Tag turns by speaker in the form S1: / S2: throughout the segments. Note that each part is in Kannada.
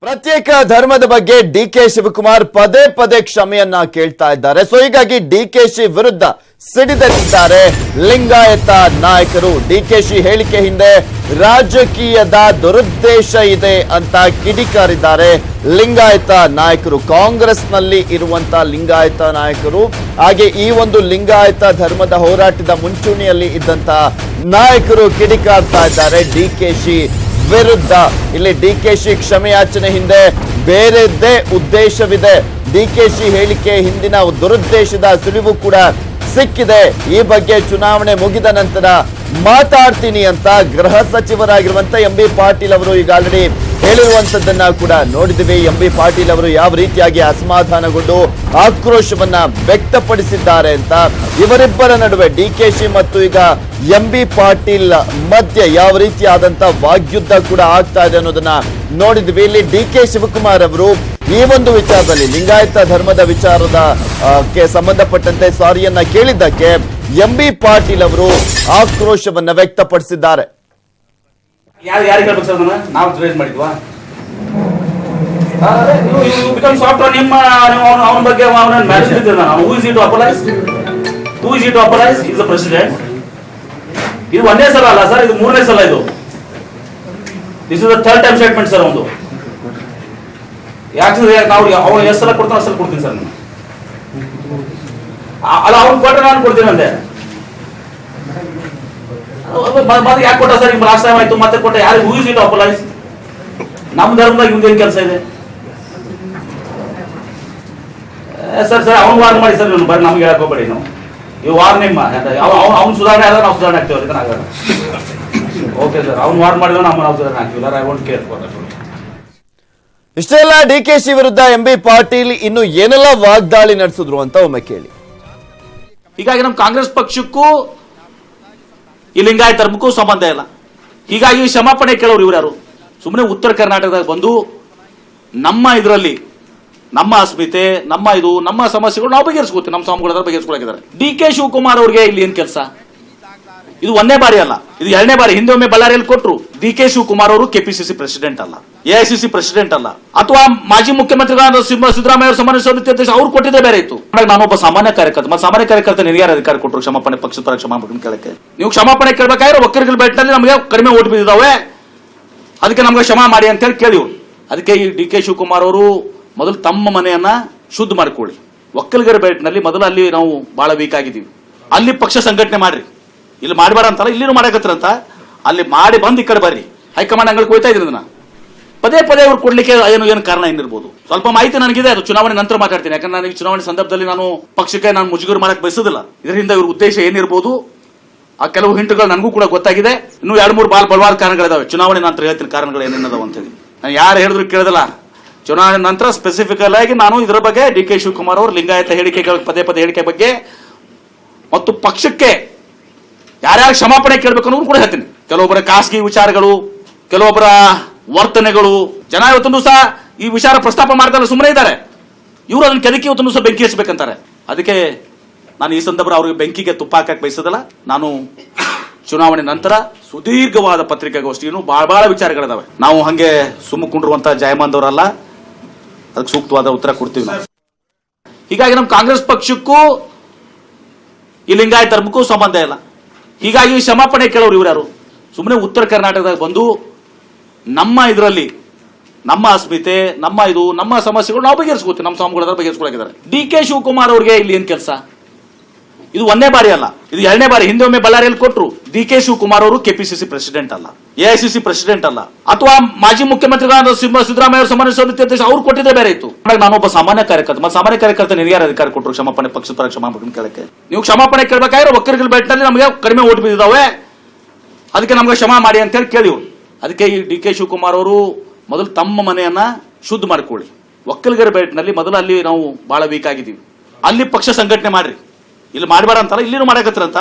S1: ಪ್ರತ್ಯೇಕ ಧರ್ಮದ ಬಗ್ಗೆ ಡಿಕೆ ಶಿವಕುಮಾರ್ ಪದೇ ಪದೇ ಕ್ಷಮೆಯನ್ನ ಕೇಳ್ತಾ ಇದ್ದಾರೆ. ಸೊ ಹೀಗಾಗಿ ಡಿಕೆಶಿ ವಿರುದ್ಧ ಸಿಡಿದೆದ್ದಿದ್ದಾರೆ ಲಿಂಗಾಯತ ನಾಯಕರು. ಡಿಕೆಶಿ ಹೇಳಿಕೆ ಹಿಂದೆ ರಾಜಕೀಯದ ದುರುದ್ದೇಶ ಇದೆ ಅಂತ ಕಿಡಿಕಾರಿದ್ದಾರೆ ಲಿಂಗಾಯತ ನಾಯಕರು. ಕಾಂಗ್ರೆಸ್ನಲ್ಲಿ ಇರುವಂತ ಲಿಂಗಾಯತ ನಾಯಕರು, ಹಾಗೆ ಈ ಒಂದು ಲಿಂಗಾಯತ ಧರ್ಮದ ಹೋರಾಟದ ಮುಂಚೂಣಿಯಲ್ಲಿ ಇದ್ದಂತ ನಾಯಕರು ಕಿಡಿಕಾರ್ತಾ ಇದ್ದಾರೆ ಡಿಕೆಶಿ ವಿರುದ್ಧ. ಇಲ್ಲಿ ಡಿಕೆಶಿ ಕ್ಷಮೆಯಾಚನೆ ಹಿಂದೆ ಬೇರೆದ್ದೇ ಉದ್ದೇಶವಿದೆ. ಡಿಕೆಶಿ ಹೇಳಿಕೆ ಹಿಂದಿನ ದುರುದ್ದೇಶದ ಸುಳಿವು ಕೂಡ ಸಿಕ್ಕಿದೆ. ಈ ಬಗ್ಗೆ ಚುನಾವಣೆ ಮುಗಿದ ನಂತರ ಮಾತಾಡ್ತೀನಿ ಅಂತ ಗೃಹ ಸಚಿವರಾಗಿರುವಂತ ಎಂ.ಬಿ. ಪಾಟೀಲ್ ಅವರು ಈಗ ಆಲ್ರೆಡಿ ಹೇಳಿರುವಂತದ್ದನ್ನ ಕೂಡ ನೋಡಿದ್ವಿ. ಎಂ.ಬಿ. ಪಾಟೀಲ್ ಅವರು ಯಾವ ರೀತಿಯಾಗಿ ಅಸಮಾಧಾನಗೊಂಡು ಆಕ್ರೋಶವನ್ನ ವ್ಯಕ್ತಪಡಿಸಿದ್ದಾರೆ ಅಂತ. ಇವರಿಬ್ಬರ ನಡುವೆ ಡಿಕೆಶಿ ಮತ್ತು ಈಗ ಎಂ.ಬಿ. ಪಾಟೀಲ್ ಮಧ್ಯೆ ಯಾವ ರೀತಿಯಾದಂತ ವಾಗ್ಯುದ್ಧ ಕೂಡ ಆಗ್ತಾ ಇದೆ ಅನ್ನೋದನ್ನ ನೋಡಿದ್ವಿ. ಇಲ್ಲಿ ಡಿಕೆ ಶಿವಕುಮಾರ್ ಅವರು ಈ ಒಂದು ವಿಚಾರದಲ್ಲಿ ಲಿಂಗಾಯತ ಧರ್ಮದ ವಿಚಾರದ ಸಂಬಂಧಪಟ್ಟಂತೆ ಸಾರಿಯನ್ನ ಕೇಳಿದ್ದಕ್ಕೆ ಎಂ.ಬಿ. ಪಾಟೀಲ್ ಅವರು ಆಕ್ರೋಶವನ್ನ ವ್ಯಕ್ತಪಡಿಸಿದ್ದಾರೆ.
S2: ಯಾರಿಗೆ ಹೇಳ್ಬೇಕು ಸರ್, ನಾವು ರೇಸ್ ಮಾಡಿದ್ವಾ? ಅವನ ಬಗ್ಗೆ ಪ್ರೆಸಿಡೆಂಟ್. ಇದು ಒಂದೇ ಸಲ ಅಲ್ಲ ಸರ್, ಇದು ಮೂರನೇ ಸಲ. ಇದು this is the third time statement sir ಒಂದು. ಯಾಕಂದ್ರೆ ನಾವು ಅವ್ನು ಎಷ್ಟು ಸಲ ಕೊಡ್ತಾನೆ ಅಷ್ಟು ಸಲ ಕೊಡ್ತೀನಿ ಸರ್. ಅಲ್ಲ ಅವ್ನು ಕೊಟ್ಟರೆ ನಾನು ಕೊಡ್ತೀನಂತೆ. ಯಾಕೆ ಕೊಟ್ಟ ಸರ್? ಈಗ ಲಾಸ್ಟ್ ಟೈಮ್ ಆಯ್ತು, ಮತ್ತೆ ಕೊಟ್ಟ. ಯಾರು ಹೂ ಇಸ್ ಇಟ್ ಅಪಲೈಸ್? ನಮ್ಮ ಧರ್ಮದಾಗ ಇವ್ದೇನು ಕೆಲಸ ಇದೆ ಸರ್? ಸರ್ ಅವ್ನು ವಾರ್ನ್ ಮಾಡಿ ಸರ್, ನೀವು ಬರೀ ನಮ್ಗೆ ಹೇಳಕ್ ಹೋಗ್ಬೇಡಿ. ನಾವು ಇವು ವಾರ್ ನಿಮ್ಮ ಅವ್ನು ಸುಧಾರಣೆ ಆದ್ರೆ ನಾವು ಸುಧಾರಣೆ ಆಗ್ತೀವಿ. ಆಗಲ್ಲ. ಓಕೆ ಸರ್, ಅವ್ನು ವಾರ್ನ್ ಮಾಡಿದ್ರೆ ನಾವು ಸುಧಾರಣೆ ಆಗ್ತೀವಿ. I want care for that.
S1: ಇಷ್ಟೆಲ್ಲ ಡಿಕೆಶಿ ವಿರುದ್ಧ ಎಂ.ಬಿ. ಪಾಟೀಲ್ ಇನ್ನು ಏನೆಲ್ಲ ವಾಗ್ದಾಳಿ ನಡೆಸಿದ್ರು ಅಂತ ಒಮ್ಮೆ ಕೇಳಿ.
S2: ಹೀಗಾಗಿ ನಮ್ಮ ಕಾಂಗ್ರೆಸ್ ಪಕ್ಷಕ್ಕೂ ಈ ಲಿಂಗಾಯತ ಧರ್ಮಕ್ಕೂ ಸಂಬಂಧ ಇಲ್ಲ. ಹೀಗಾಗಿ ಕ್ಷಮಾಪಣೆ ಕೇಳೋರು ಇವ್ರು ಯಾರು? ಸುಮ್ಮನೆ ಉತ್ತರ ಕರ್ನಾಟಕದಾಗ ಬಂದು ನಮ್ಮ ಇದರಲ್ಲಿ ನಮ್ಮ ಅಸ್ಮಿತೆ, ನಮ್ಮ ಸಮಸ್ಯೆಗಳು ನಾವು ಬಗೆಹರಿಸ್ಕೋತೀವಿ, ನಮ್ಮ ಸ್ವಾಮಿಗಳ ಬಗೆಹರಿಸ್ಕೊಳಕಿದ್ದಾರೆ. ಡಿ.ಕೆ. ಶಿವಕುಮಾರ್ ಅವ್ರಿಗೆ ಇಲ್ಲಿ ಏನ್ ಕೆಲಸ? ಇದು ಒಂದೇ ಬಾರಿ ಅಲ್ಲ, ಇದು ಎರಡನೇ ಬಾರಿ. ಹಿಂದೆ ಒಮ್ಮೆ ಬಳ್ಳಾರಿಯಲ್ಲಿ ಕೊಟ್ಟರು. ಡಿ.ಕೆ. ಶಿವಕುಮಾರ್ ಅವರು ಕೆಪಿಸಿಸಿ ಪ್ರೆಸಿಡೆಂಟ್ ಅಲ್ಲ, ಎಐಸಿಸಿ ಪ್ರೆಸಿಡೆಂಟ್ ಅಲ್ಲ, ಅಥವಾ ಮಾಜಿ ಮುಖ್ಯಮಂತ್ರಿಗಳಾದ ಸಿದ್ದರಾಮಯ್ಯ ಅವರು ಸಾಮಾನ್ಯ ಸಮಿತಿ ಅಧ್ಯಕ್ಷ ಅವ್ರು ಕೊಟ್ಟಿದ್ದೇ ಬೇರೆ ಇತ್ತು. ನಾನೊಬ್ಬ ಸಾಮಾನ್ಯ ಕಾರ್ಯಕರ್ತ. ಮತ್ತೆ ಸಾಮಾನ್ಯ ಕಾರ್ಯಕರ್ತ ನಿನಗೆ ಯಾರು ಅಧಿಕಾರ ಕೊಟ್ಟರು ಕ್ಷಮಾಪಣೆ, ಪಕ್ಷದ ಪರ ಕ್ಷಮಾಪಣೆ ಕೇಳಕ್ಕೆ? ನೀವು ಕ್ಷಮಾಪಣೆ ಕೇಳಬೇಕಾದ್ರೆ ಒಕ್ಕಲಿಗರ ಬೆಟ್ಟಲ್ಲಿ ನಮಗೆ ಕಡಿಮೆ ಓಟ್ ಬಿದ್ದಿದ್ದಾವೆ, ಅದಕ್ಕೆ ನಮ್ಗೆ ಕ್ಷಮಾ ಮಾಡಿ ಅಂತ ಹೇಳಿ ಕೇಳಿವು. ಅದಕ್ಕೆ ಈ ಡಿ.ಕೆ. ಶಿವಕುಮಾರ್ ಅವರು ಮೊದಲು ತಮ್ಮ ಮನೆಯನ್ನ ಶುದ್ಧ ಮಾಡಿಕೊಳ್ಳಿ. ಒಕ್ಕಲಿಗರ ಬೆಟ್ಟನಲ್ಲಿ ಮೊದಲು ಅಲ್ಲಿ ನಾವು ಬಹಳ ವೀಕ್ ಆಗಿದ್ದೀವಿ. ಅಲ್ಲಿ ಪಕ್ಷ ಸಂಘಟನೆ ಮಾಡ್ರಿ. ಇಲ್ಲಿ ಮಾಡಬೇಡ ಅಂತಲ್ಲ, ಇಲ್ಲಿನೂ ಮಾಡಕತ್ತರಂತ. ಅಲ್ಲಿ ಮಾಡಿ ಬಂದು ಈ ಕಡೆ ಬರ್ರಿ. ಹೈಕಮಾಂಡ್ ಅಂಗಳಿಗೆ ಹೋಯ್ತಾ ಇದ್ರಿ. ಅದನ್ನ ಪದೇ ಪದೇ ಅವ್ರು ಕೊಡ್ಲಿಕ್ಕೆ ಏನು ಕಾರಣ ಏನಿರ್ಬೋದು? ಸ್ವಲ್ಪ ಮಾಹಿತಿ ನನಗಿದೆ, ಅದು ಚುನಾವಣೆ ನಂತರ ಮಾತಾಡ್ತೀನಿ. ಯಾಕಂದ್ರೆ ನಾನು ಈ ಚುನಾವಣೆ ಸಂದರ್ಭದಲ್ಲಿ ನಾನು ಪಕ್ಷಕ್ಕೆ ನಾನು ಮುಜುಗರ ಮಾಡಕ್ ಬಯಸೋದಿಲ್ಲ. ಇದರಿಂದ ಇವ್ರ ಉದ್ದೇಶ ಏನಿರ್ಬೋದು ಆ ಕೆಲವು ಹಿಂಟುಗಳು ನನಗೂ ಕೂಡ ಗೊತ್ತಾಗಿದೆ. ಇನ್ನೂ 2-3 ಬಲವಾದ ಕಾರಣಗಳಿದಾವೆ. ಚುನಾವಣೆ ನಂತರ ಹೇಳ್ತೀನಿ ಕಾರಣಗಳು ಏನೇನದಾವ ಅಂತ ಹೇಳಿ. ನಾನು ಯಾರು ಹೇಳಿದ್ರು ಕೇಳೋದಿಲ್ಲ. ಚುನಾವಣೆ ನಂತರ ಸ್ಪೆಸಿಫಿಕಲ್ ಆಗಿ ನಾನು ಇದರ ಬಗ್ಗೆ ಡಿ.ಕೆ. ಶಿವಕುಮಾರ್ ಅವರು ಲಿಂಗಾಯತ ಹೇಳಿಕೆಗಳ ಪದೇ ಪದೇ ಹೇಳಿಕೆ ಬಗ್ಗೆ ಮತ್ತು ಪಕ್ಷಕ್ಕೆ ಯಾರ್ಯಾರು ಕ್ಷಮಾಪಣೆ ಕೇಳಬೇಕು ಅನ್ನೋದು ಕೂಡ ಹೇಳ್ತೀನಿ. ಕೆಲವೊಬ್ಬರ ಖಾಸಗಿ ವಿಚಾರಗಳು, ಕೆಲವೊಬ್ಬರ ವರ್ತನೆಗಳು, ಜನ ಇವತ್ತೊಂದು ಸಹ ಈ ವಿಚಾರ ಪ್ರಸ್ತಾಪ ಮಾಡ್ತಾರೆ, ಸುಮ್ಮನೆ ಇದ್ದಾರೆ. ಇವರು ಅದನ್ನ ಕೆದಕಿ ಇವತ್ತೊಂದು ಸಹ ಬೆಂಕಿ ಹಚ್ಚಬೇಕಂತಾರೆ. ಅದಕ್ಕೆ ನಾನು ಈ ಸಂದರ್ಭ ಅವ್ರಿಗೆ ಬೆಂಕಿಗೆ ತುಪ್ಪ ಹಾಕಕ್ಕೆ ಬಯಸೋದಿಲ್ಲ. ನಾನು ಚುನಾವಣೆ ನಂತರ ಸುದೀರ್ಘವಾದ ಪತ್ರಿಕಾಗೋಷ್ಠಿಯನ್ನು ಬಹಳ ವಿಚಾರಗಳಿದಾವೆ. ನಾವು ಹಂಗೆ ಸುಮ್ಮಕೊಂಡಿರುವಂತ ಜಯಮಾಂದವರಲ್ಲ, ಅದಕ್ಕೆ ಸೂಕ್ತವಾದ ಉತ್ತರ ಕೊಡ್ತೀವಿ ನಾವು. ಹೀಗಾಗಿ ನಮ್ಮ ಕಾಂಗ್ರೆಸ್ ಪಕ್ಷಕ್ಕೂ ಈ ಲಿಂಗಾಯತ ಧರ್ಮಕ್ಕೂ ಸಂಬಂಧ ಇಲ್ಲ. ಹೀಗಾಗಿ ಕ್ಷಮಾಪಣೆ ಕೇಳೋರು ಇವ್ರು ಯಾರು? ಸುಮ್ಮನೆ ಉತ್ತರ ಕರ್ನಾಟಕದಾಗ ಬಂದು ನಮ್ಮ ಇದರಲ್ಲಿ ನಮ್ಮ ಅಸ್ಮಿತೆ, ನಮ್ಮ ಸಮಸ್ಯೆಗಳು ನಾವು ಬಗೆಹರಿಸ್ಕೋತೀವಿ, ನಮ್ಮ ಸ್ವಾಮಿಗಳ ಬಗೆಹರಿಸ್ಕೊಳಕಿದ್ದಾರೆ. ಡಿ.ಕೆ. ಶಿವಕುಮಾರ್ ಅವ್ರಿಗೆ ಇಲ್ಲಿ ಏನ್ ಕೆಲಸ? ಇದು ಒಂದೇ ಬಾರಿ ಅಲ್ಲ, ಇದು ಎರಡನೇ ಬಾರಿ. ಹಿಂದೆ ಒಮ್ಮೆ ಬಳ್ಳಾರಿಯಲ್ಲಿ ಕೊಟ್ಟರು. ಡಿ.ಕೆ. ಶಿವಕುಮಾರ್ ಅವರು ಕೆಪಿಸಿಸಿ ಪ್ರೆಸಿಡೆಂಟ್ ಅಲ್ಲ, ಎಐಸಿಸಿ ಪ್ರೆಸಿಡೆಂಟ್ ಅಲ್ಲ, ಅಥವಾ ಮಾಜಿ ಮುಖ್ಯಮಂತ್ರಿಗಳಾದ ಸಿದ್ದರಾಮಯ್ಯ ಅವರು ಸಾಮಾನ್ಯ ಸಮಿತಿ ಅಧ್ಯಕ್ಷ ಅವ್ರು ಕೊಟ್ಟಿದ್ದೇ ಬೇರೆ ಇತ್ತು. ನಾನೊಬ್ಬ ಸಾಮಾನ್ಯ ಕಾರ್ಯಕರ್ತ. ಮತ್ತೆ ಸಾಮಾನ್ಯ ಕಾರ್ಯಕರ್ತ ನಿನಗೆ ಯಾರು ಅಧಿಕಾರ ಕೊಟ್ಟರು ಕ್ಷಮಾಪಣೆ, ಪಕ್ಷದ ಪರ ಕ್ಷಮಾಪಣೆ ಕೇಳಕ್ಕೆ? ನೀವು ಕ್ಷಮಾಪಣೆ ಕೇಳಬೇಕಾದ್ರೆ ಒಕ್ಕಲಿಗರ ಬೆಟ್ಟಲ್ಲಿ ನಮಗೆ ಕಡಿಮೆ ಓಟ್ ಬಿದ್ದಿದ್ದಾವೆ, ಅದಕ್ಕೆ ನಮ್ಗೆ ಕ್ಷಮಾ ಮಾಡಿ ಅಂತ ಹೇಳಿ ಕೇಳಿವು. ಅದಕ್ಕೆ ಈ ಡಿ.ಕೆ. ಶಿವಕುಮಾರ್ ಅವರು ಮೊದಲು ತಮ್ಮ ಮನೆಯನ್ನ ಶುದ್ಧ ಮಾಡಿಕೊಳ್ಳಿ. ಒಕ್ಕಲಿಗರ ಬೆಟ್ಟನಲ್ಲಿ ಮೊದಲು ಅಲ್ಲಿ ನಾವು ಬಹಳ ವೀಕ್ ಆಗಿದ್ದೀವಿ. ಅಲ್ಲಿ ಪಕ್ಷ ಸಂಘಟನೆ ಮಾಡ್ರಿ. ಇಲ್ಲಿ ಮಾಡಬೇಡ ಅಂತಲ್ಲ, ಇಲ್ಲಿನೂ ಮಾಡಕತ್ತರಂತ.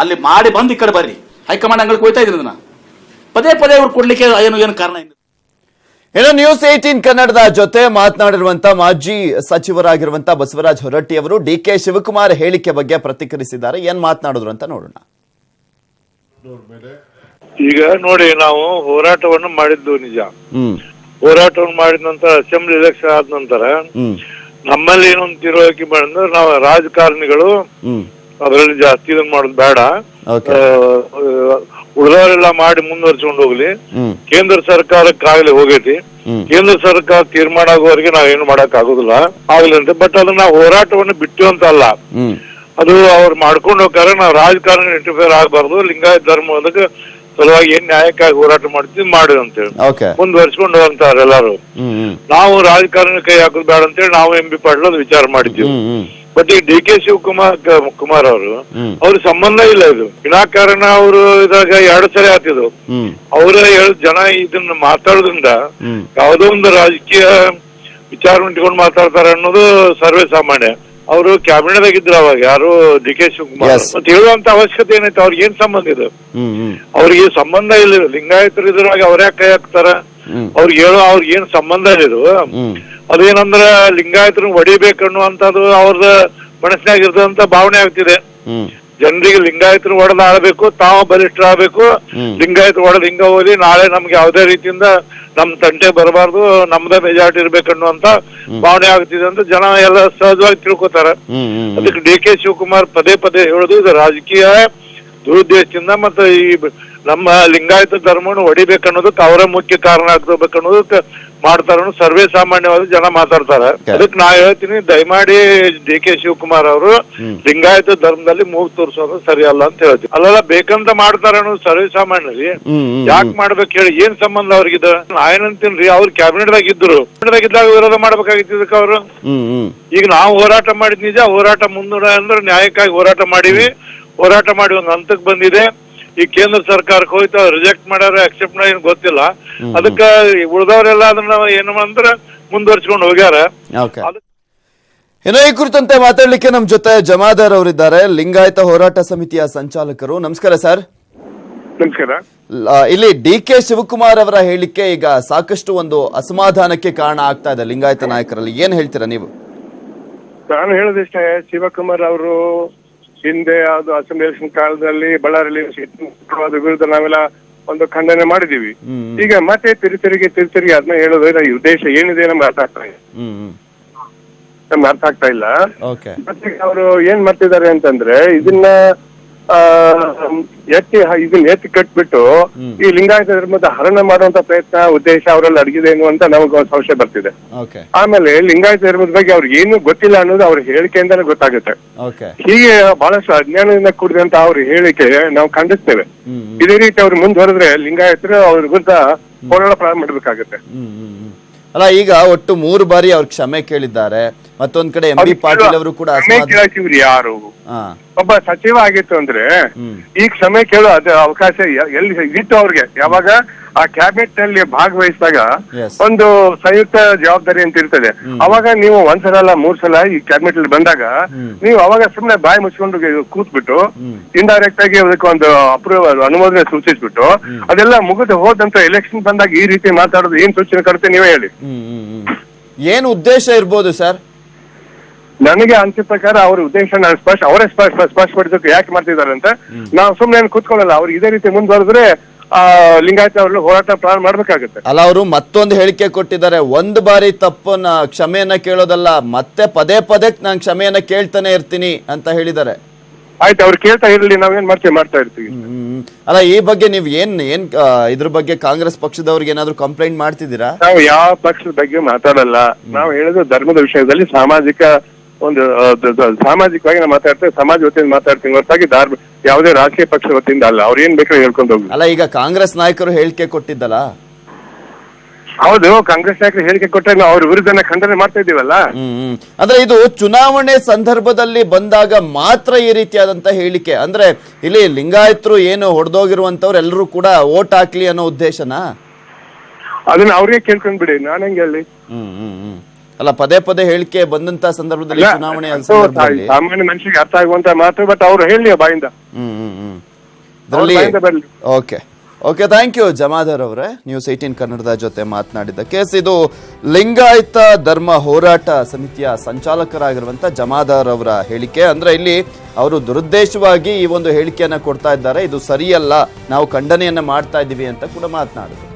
S2: ಅಲ್ಲಿ ಮಾಡಿ ಬಂದು ಈ ಕಡೆ ಬರ್ರಿ. ಹೈಕಮಾಂಡ್ ಅಂಗಳಿಗೆ ಹೋಯ್ತಾ ಇದ್ರಿ. ಅದನ್ನ ಪದೇ ಪದೇ ಅವ್ರು ಕೊಡ್ಲಿಕ್ಕೆ ಏನು ಕಾರಣ?
S1: ಇನ್ನು ನ್ಯೂಸ್ 18 ಕನ್ನಡದ ಜೊತೆ ಮಾತನಾಡಿರುವಂತ ಮಾಜಿ ಸಚಿವರಾಗಿರುವಂತ ಬಸವರಾಜ ಹೊರಟ್ಟಿ ಅವರು ಡಿ.ಕೆ. ಶಿವಕುಮಾರ್ ಹೇಳಿಕೆ ಬಗ್ಗೆ ಪ್ರತಿಕ್ರಿಯಿಸಿದ್ದಾರೆ. ಏನ್ ಮಾತನಾಡಿದ್ರು ಅಂತ ನೋಡೋಣ.
S3: ಈಗ ನೋಡಿ, ನಾವು ಹೋರಾಟವನ್ನು ಮಾಡಿದ್ದು ನಿಜ. ಹೋರಾಟವನ್ನು ಮಾಡಿದ ನಂತರ ಅಸೆಂಬ್ಲಿ ಎಲೆಕ್ಷನ್ ಆದ ನಂತರ ನಮ್ಮಲ್ಲಿ ಏನೊಂದು ತಿಳುವಳಿಕೆ ಮಾಡಿದ್ರೆ ನಾವು ರಾಜಕಾರಣಿಗಳು ಅದರಲ್ಲಿ ಜಾಸ್ತಿ ಇದನ್ನ ಮಾಡೋದು ಬೇಡ, ಉಳಿದವರೆಲ್ಲ ಮಾಡಿ ಮುಂದುವರ್ಸ್ಕೊಂಡು ಹೋಗ್ಲಿ. ಕೇಂದ್ರ ಸರ್ಕಾರಕ್ಕಾಗ್ಲಿ ಹೋಗೈತಿ, ಕೇಂದ್ರ ಸರ್ಕಾರ ತೀರ್ಮಾನ ಆಗುವವರೆಗೆ ನಾವೇನು ಮಾಡಕ್ ಆಗುದಿಲ್ಲ ಆಗ್ಲಿ ಅಂತ. ಬಟ್ ಅದನ್ನ ಹೋರಾಟವನ್ನು ಬಿಟ್ಟು ಅಂತ ಅಲ್ಲ, ಅದು ಅವ್ರು ಮಾಡ್ಕೊಂಡು ಹೋಗ್ತಾರೆ. ನಾವು ರಾಜಕಾರಣ ಇಂಟರ್ಫಿಯರ್ ಆಗಬಾರ್ದು, ಲಿಂಗಾಯತ ಧರ್ಮ ಅದಕ್ಕೆ ಸಲುವಾಗಿ ಏನ್ ನ್ಯಾಯಕ್ಕಾಗಿ ಹೋರಾಟ ಮಾಡ್ತೀವಿ ಮಾಡಿ ಅಂತೇಳಿ ಮುಂದುವರ್ಸ್ಕೊಂಡು ಹೋಗ್ತಾರೆ ಎಲ್ಲಾರು. ನಾವು ರಾಜಕಾರಣ ಕೈ ಹಾಕೋದು ಬೇಡ ಅಂತೇಳಿ ನಾವು ಎಂ ಬಿ ಪಾಟೀಲ್ ಅದು ವಿಚಾರ ಮಾಡಿದ್ದೀವಿ. ಬಟ್ ಈ ಡಿ ಕೆ ಶಿವಕುಮಾರ್ ಅವರು ಅವ್ರ ಸಂಬಂಧ ಇಲ್ಲ ಇದು ವಿನಾಕಾರಣ. ಅವರು ಇದಾಗ 2 ಸರಿ ಆತಿದ್ರು. ಅವರ ಜನ ಇದನ್ನ ಮಾತಾಡೋದ್ರಿಂದ ಯಾವುದೋ ಒಂದು ರಾಜಕೀಯ ವಿಚಾರ ಇಟ್ಕೊಂಡು ಮಾತಾಡ್ತಾರೆ ಅನ್ನೋದು ಸರ್ವೇ ಸಾಮಾನ್ಯ. ಅವರು ಕ್ಯಾಬಿನೆಟ್ ಇದ್ರು ಅವಾಗ ಯಾರು ಡಿ ಕೆ ಶಿವಕುಮಾರ್. ಮತ್ತೆ ಹೇಳುವಂತ ಅವಶ್ಯಕತೆ ಏನೈತೆ? ಅವ್ರಿಗೆ ಏನ್ ಸಂಬಂಧ ಇದೆ? ಅವ್ರಿಗೆ ಸಂಬಂಧ ಇಲ್ಲ. ಲಿಂಗಾಯತರು ಇದ್ರಾಗ ಅವ್ರ ಯಾಕೆ ಕೈ ಹಾಕ್ತಾರ? ಅವ್ರಿಗೆ ಅವ್ರಿಗೆ ಏನ್ ಸಂಬಂಧ ಇದು? ಅದೇನಂದ್ರ ಲಿಂಗಾಯತರು ಹೊಡಿಬೇಕನ್ನುವಂಥದ್ದು ಅವ್ರದ ಮನಸ್ಸಿನಾಗ ಇರ್ತದಂತ ಭಾವನೆ ಆಗ್ತಿದೆ. ಜನರಿಗೆ ಲಿಂಗಾಯತರು ಹೊಡೆದ ಆಳ್ಬೇಕು, ತಾವು ಬಲಿಷ್ಠ ಆಗ್ಬೇಕು, ಲಿಂಗಾಯತರು ಹೊಡೆದ ಹಿಂಗ ಹೋಗಿ ನಾಳೆ ನಮ್ಗೆ ಯಾವುದೇ ರೀತಿಯಿಂದ ನಮ್ ತಂಟೆ ಬರಬಾರ್ದು, ನಮ್ದ ಮೆಜಾರಿಟಿ ಇರ್ಬೇಕನ್ನುವಂತ ಭಾವನೆ ಆಗ್ತಿದೆ ಅಂತ ಜನ ಎಲ್ಲ ಸಹಜವಾಗಿ ತಿಳ್ಕೊತಾರ. ಅದಕ್ಕೆ ಡಿ ಕೆ ಶಿವಕುಮಾರ್ ಪದೇ ಪದೇ ಹೇಳುದು ಇದು ರಾಜಕೀಯ ದುರುದ್ದೇಶದಿಂದ ಮತ್ತೆ ಈ ನಮ್ಮ ಲಿಂಗಾಯತ ಧರ್ಮವನ್ನು ಹೊಡಿಬೇಕನ್ನೋದಕ್ಕೆ ಅವರ ಮುಖ್ಯ ಕಾರಣ ಆಗ್ಬೇಕನ್ನೋದಕ್ಕೆ ಮಾಡ್ತಾರ ಸರ್ವೇ ಸಾಮಾನ್ಯವಾದ ಜನ ಮಾತಾಡ್ತಾರೆ. ಅದಕ್ಕೆ ನಾ ಹೇಳ್ತೀನಿ, ದಯಮಾಡಿ ಡಿ ಕೆ ಶಿವಕುಮಾರ್ ಅವರು ಲಿಂಗಾಯತ ಧರ್ಮದಲ್ಲಿ ಮೂಗು ತೋರಿಸೋದು ಸರಿ ಅಲ್ಲ ಅಂತ ಹೇಳ್ತೀವಿ. ಅಲ್ಲೆಲ್ಲ ಬೇಕಂತ ಮಾಡ್ತಾರ ಅನ್ನೋದು ಸರ್ವೇ ಸಾಮಾನ್ಯ. ಯಾಕೆ ಮಾಡ್ಬೇಕು ಹೇಳಿ? ಏನ್ ಸಂಬಂಧ ಅವ್ರಿಗಿದ? ಏನಂತೀನ್ರಿ, ಅವ್ರು ಕ್ಯಾಬಿನೆಟ್ದಾಗ ಇದ್ರು, ಇದ್ದಾಗ ವಿರೋಧ ಮಾಡ್ಬೇಕಾಗಿದ್ದಕ್ಕೆ ಅವರು. ಈಗ ನಾವು ಹೋರಾಟ ಮಾಡಿದ್ ನಿಜ, ಹೋರಾಟ ಮುಂದೂಡ ಅಂದ್ರೆ ನ್ಯಾಯಕ್ಕಾಗಿ ಹೋರಾಟ ಮಾಡಿವಿ. ಹೋರಾಟ ಮಾಡಿ ಒಂದು ಹಂತಕ್ಕೆ ಬಂದಿದೆ. ಈ ಕೇಂದ್ರ ಸರ್ಕಾರಕ್ಕೆ ಹೋಯ್ತು, ರಿಜೆಕ್ಟ್ ಮಾಡ್ಯಾರ, ಅಕ್ಸೆಪ್ಟ್ ಏನ್ ಗೊತ್ತಿಲ್ಲ. ಅದಕ್ಕ ಉಳಿದವರೆಲ್ಲ ಅದನ್ನ ಏನು ಅಂದ್ರೆ ಮುಂದುವರ್ಸ್ಕೊಂಡು ಹೋಗ್ಯಾರ.
S1: ಇನ್ನು ಈ ಕುರಿತಂತೆ ಮಾತಾಡ್ಲಿಕ್ಕೆ ನಮ್ ಜೊತೆ ಜಮಾದಾರ್ ಅವರಿದ್ದಾರೆ, ಲಿಂಗಾಯತ ಹೋರಾಟ ಸಮಿತಿಯ ಸಂಚಾಲಕರು. ನಮಸ್ಕಾರ ಸರ್.
S3: ನಮಸ್ಕಾರ.
S1: ಇಲ್ಲಿ ಡಿ ಕೆ ಶಿವಕುಮಾರ್ ಅವರ ಹೇಳಿಕೆ ಈಗ ಸಾಕಷ್ಟು ಒಂದು ಅಸಮಾಧಾನಕ್ಕೆ ಕಾರಣ ಆಗ್ತಾ ಇದೆ ಲಿಂಗಾಯತ ನಾಯಕರಲ್ಲಿ. ಏನ್ ಹೇಳ್ತೀರಾ ನೀವು?
S3: ನಾನು ಹೇಳೋದಿಷ್ಟೇ, ಶಿವಕುಮಾರ್ ಅವರು ಹಿಂದೆ ಅದು ಅಸೆಂಬ್ಲಿ ಎಲೆಕ್ಷನ್ ಕಾಲದಲ್ಲಿ ಬಳ್ಳಾರಿಯಲ್ಲಿ ವಿರುದ್ಧ ನಾವೆಲ್ಲ ಒಂದು ಖಂಡನೆ ಮಾಡಿದೀವಿ. ಈಗ ಮತ್ತೆ ತಿರುತಿರಿಗೆ ಅದನ್ನ ಹೇಳೋದು ಈ ಉದ್ದೇಶ ಏನಿದೆ ನಮ್ಗೆ ಅರ್ಥ ಆಗ್ತಾ ಇಲ್ಲ. ಮತ್ತೆ ಅವರು ಏನ್ ಮಾಡ್ತಿದ್ದಾರೆ ಅಂತಂದ್ರೆ ಇದನ್ನ ಎತ್ತಿ ಕಟ್ಬಿಟ್ಟು ಈ ಲಿಂಗಾಯತ ಧರ್ಮದ ಹರಣ ಮಾಡುವಂತ ಪ್ರಯತ್ನ ಉದ್ದೇಶ ಅವರಲ್ಲಿ ಅಡಗಿದೇನು ಅಂತ ನಮಗ ಒಂದು ಸಂಶಯ ಬರ್ತಿದೆ. ಆಮೇಲೆ ಲಿಂಗಾಯತ ಧರ್ಮದ ಬಗ್ಗೆ ಅವ್ರಿಗೆ ಏನು ಗೊತ್ತಿಲ್ಲ ಅನ್ನೋದು ಅವ್ರ ಹೇಳಿಕೆಯಿಂದಾನೆ ಗೊತ್ತಾಗುತ್ತೆ. ಹೀಗೆ ಬಹಳಷ್ಟು ಅಜ್ಞಾನದಿಂದ ಕೂಡಿದಂತ ಅವ್ರ ಹೇಳಿಕೆ ನಾವು ಖಂಡಿಸ್ತೇವೆ. ಇದೇ ರೀತಿ ಅವ್ರು ಮುಂದುವರೆದ್ರೆ ಲಿಂಗಾಯತರು ಅವ್ರ ವಿರುದ್ಧ ಹೋರಾಟ ಪ್ರಾರಂಭ ಮಾಡ್ಬೇಕಾಗತ್ತೆ.
S1: ಅಲ್ಲ, ಈಗ ಒಟ್ಟು 3 ಬಾರಿ ಅವ್ರ ಕ್ಷಮೆ ಕೇಳಿದ್ದಾರೆ. ಮತ್ತೊಂದ್ ಕಡೆ ಎಂ ಬಿ ಪಾಟೀಲ್ ಅವರು ಕೂಡ
S3: ಯಾರು ಒಬ್ಬ ಸಚಿವ ಆಗಿತ್ತು ಅಂದ್ರೆ ಈ ಕ್ಷಮೆ ಕೇಳೋ ಅವಕಾಶ ಎಲ್ಲಿ ಇತ್ತು ಅವ್ರಿಗೆ? ಯಾವಾಗ ಆ ಕ್ಯಾಬಿನೆಟ್ ನಲ್ಲಿ ಭಾಗವಹಿಸಿದಾಗ ಒಂದು ಸಂಯುಕ್ತ ಜವಾಬ್ದಾರಿ ಅಂತ ಇರ್ತದೆ. ಅವಾಗ ನೀವು 1 ಸಲ ಅಲ್ಲ 3 ಸಲ ಈ ಕ್ಯಾಬಿನೆಟ್ ಅಲ್ಲಿ ಬಂದಾಗ ನೀವು ಅವಾಗ ಸುಮ್ನೆ ಬಾಯಿ ಮುಚ್ಕೊಂಡು ಕೂತ್ಬಿಟ್ಟು ಇಂಡೈರೆಕ್ಟ್ ಆಗಿ ಅದಕ್ಕೆ ಒಂದು ಅನುಮೋದನೆ ಸೂಚಿಸ್ಬಿಟ್ಟು ಅದೆಲ್ಲ ಮುಗಿದು ಹೋದಂತ ಎಲೆಕ್ಷನ್ ಬಂದಾಗ ಈ ರೀತಿ ಮಾತಾಡೋದು ಏನ್ ಸೂಚನೆ ಕೊಡುತ್ತೆ ನೀವೇ ಹೇಳಿ.
S1: ಏನು ಉದ್ದೇಶ ಇರ್ಬೋದು ಸರ್?
S3: ನನಗೆ ಅನ್ಸಿದ ಪ್ರಕಾರ ಅವ್ರ ಉದ್ದೇಶ ಅವರೇ ಸ್ಪಷ್ಟಪಡಿಸಕ್ಕೆ ಯಾಕೆ ಮಾಡ್ತಿದ್ದಾರೆ ಅಂತ. ನಾವು ಸುಮ್ನೆ ಕೂತ್ಕೊಳ್ಳಲ್ಲ. ಅವ್ರು ಇದೇ ರೀತಿ ಮುಂದುವರೆದ್ರೆ ಲಿಂಗಾಯತ ಅವರು ಹೋರಾಟ ಪ್ರಾರಂಭ ಮಾಡ್ಬೇಕಾಗುತ್ತೆ.
S1: ಅಲ್ಲ, ಅವರು ಮತ್ತೊಂದು ಹೇಳಿಕೆ ಕೊಟ್ಟಿದ್ದಾರೆ, 1 ಬಾರಿ ತಪ್ಪನ್ನ ಕ್ಷಮೆಯನ್ನ ಕೇಳೋದಲ್ಲ, ಮತ್ತೆ ಪದೇ ಪದೇ ನಾನು ಕ್ಷಮೆಯನ್ನ ಕೇಳ್ತಾನೆ ಇರ್ತೀನಿ ಅಂತ ಹೇಳಿದ್ದಾರೆ.
S3: ಆಯ್ತು, ಅವ್ರು ಕೇಳ್ತಾ ಇರ್ಲಿ, ನಾವೇನ್ ಮಾಡ್ತಾ ಇರ್ತೀವಿ.
S1: ಅಲ್ಲ, ಈ ಬಗ್ಗೆ ನೀವ್ ಏನ್ ಇದ್ರ ಬಗ್ಗೆ ಕಾಂಗ್ರೆಸ್ ಪಕ್ಷದವ್ರಿಗೆ ಏನಾದ್ರು ಕಂಪ್ಲೇಂಟ್ ಮಾಡ್ತಿದ್ದೀರಾ?
S3: ನಾವು ಯಾವ ಪಕ್ಷದ ಬಗ್ಗೆ ಮಾತಾಡಲ್ಲ. ನಾವು ಹೇಳೋದು ಧರ್ಮದ ವಿಷಯದಲ್ಲಿ ಸಾಮಾಜಿಕವಾಗಿ ನಾವು ಮಾತಾಡ್ತೇವೆ, ಸಮಾಜ ವತಿಯಿಂದ ಮಾತಾಡ್ತೀವಿ ಹೊರತಾಗಿ ಯಾವುದೇ ರಾಜಕೀಯ ಪಕ್ಷ ವತಿಯಿಂದ ಅಲ್ಲ. ಅವ್ರು ಏನ್ ಬೇಕಾದ್ರೆ ಹೇಳ್ಕೊಂಡು ಹೋಗಿ.
S1: ಅಲ್ಲ, ಈಗ ಕಾಂಗ್ರೆಸ್ ನಾಯಕರು ಹೇಳಿಕೆ ಕೊಟ್ಟಿದ್ದಲ್ಲ?
S3: ಹೌದು, ಕಾಂಗ್ರೆಸ್ ನಾಯಕರು ಹೇಳಿಕೆ ಕೊಟ್ಟರೆ ನಾವು ಅವ್ರ ವಿರುದ್ಧ ಖಂಡನೆ ಮಾಡ್ತಾ ಇದೀವಲ್ಲ.
S1: ಅಂದ್ರೆ ಇದು ಚುನಾವಣೆ ಸಂದರ್ಭದಲ್ಲಿ ಬಂದಾಗ ಮಾತ್ರ ಈ ರೀತಿಯಾದಂತ ಹೇಳಿಕೆ. ಅಂದ್ರೆ ಇಲ್ಲಿ ಲಿಂಗಾಯತರು ಏನು ಹೊಡೆದೋಗಿರುವಂತವ್ರು ಎಲ್ಲರೂ ಕೂಡ ವೋಟ್ ಹಾಕ್ಲಿ ಅನ್ನೋ ಉದ್ದೇಶನಾ?
S3: ಅದನ್ನ ಅವ್ರಿಗೆ ಕೇಳ್ಕೊಂಡ್ ಬಿಡಿ, ನಾನು ಹೆಂಗೆ ಹೇಳಿ.
S1: ಅಲ್ಲ, ಪದೇ ಪದೇ ಹೇಳಿಕೆ ಬಂದಂತ ಸಂದರ್ಭದಲ್ಲಿ ಚುನಾವಣೆ
S3: ಸಾಮಾನ್ಯ ಮನುಷ್ಯರಿಗೆ ಅರ್ಥ ಆಗುವಂತ ಮಾತು, ಬಟ್ ಅವ್ರು ಹೇಳಿ ಬಾಯಿಂದ.
S1: ಓಕೆ, ಥ್ಯಾಂಕ್ ಯು ಜಮಾದಾರ್ ಅವರೇ, ನ್ಯೂಸ್ 18 ಕನ್ನಡದ ಜೊತೆ ಮಾತನಾಡಿದ್ದಕ್ಕೆ. ಇದು ಲಿಂಗಾಯತ ಧರ್ಮ ಹೋರಾಟ ಸಮಿತಿಯ ಸಂಚಾಲಕರಾಗಿರುವಂತ ಜಮಾದಾರ್ ಅವರ ಹೇಳಿಕೆ. ಅಂದ್ರೆ ಇಲ್ಲಿ ಅವರು ದುರುದ್ದೇಶವಾಗಿ ಈ ಒಂದು ಹೇಳಿಕೆಯನ್ನ ಕೊಡ್ತಾ ಇದ್ದಾರೆ, ಇದು ಸರಿಯಲ್ಲ, ನಾವು ಖಂಡನೆಯನ್ನ ಮಾಡ್ತಾ ಇದ್ದೀವಿ ಅಂತ ಕೂಡ ಮಾತನಾಡಿದ್ರು.